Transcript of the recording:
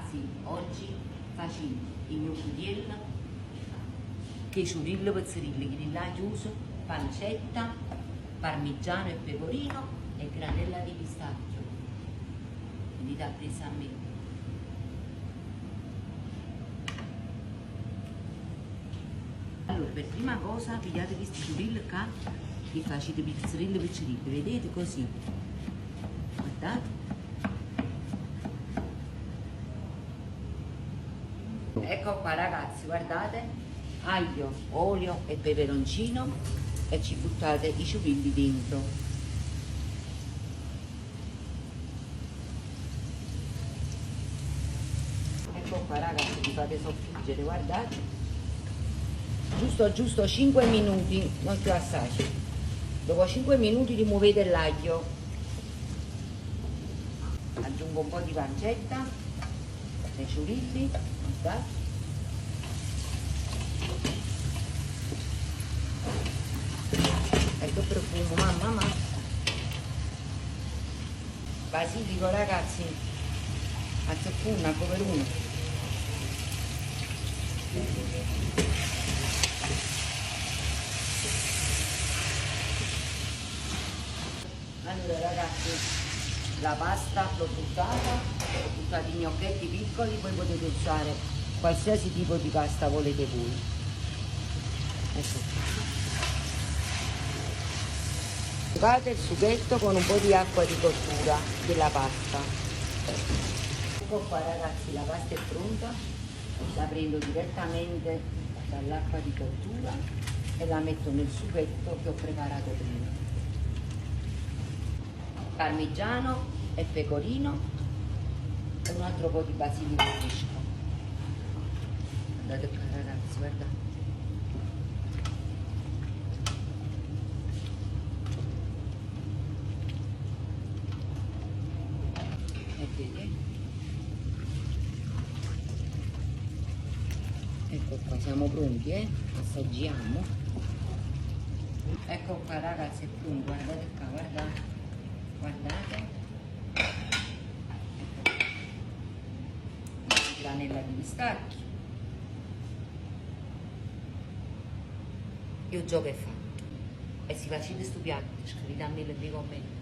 ragazzi, oggi facciamo il mio pudiello, che ciurillo, pezzerilli, grilla chiuso, pancetta, parmigiano e pecorino e granella di pistacchio. Venite a presa a me. Allora, per prima cosa pigliate questi ciurilli qua e facete pizzerillo, vedete così. Guardate. Ecco qua ragazzi, guardate, aglio, olio e peperoncino e ci buttate i ciurilli dentro. Ecco qua ragazzi, li fate soffriggere, guardate. Giusto 5 minuti, non più assai. Dopo 5 minuti rimuovete l'aglio. Aggiungo un po' di pancetta, dei ciurilli, guardate. Ecco il profumo, mamma. Basilico ragazzi, a zeppunna, per uno. Allora ragazzi, la pasta l'ho buttata in gnocchetti piccoli, poi potete usare qualsiasi tipo di pasta volete voi. Ecco. Fate il sughetto con un po' di acqua di cottura della pasta. Ecco qua ragazzi, la pasta è pronta, la prendo direttamente dall'acqua di cottura e la metto nel sughetto che ho preparato prima. Parmigiano e pecorino e un altro po' di basilico fresco. Guardate qua ragazzi, guardate. Ecco qua, siamo pronti, assaggiamo. Ecco qua ragazzi, è pronto, guardate qua, guardate. Ecco. Granella di pistacchio. E il gioco è fatto. E se facete sto piatto, scrivete a me nei commenti.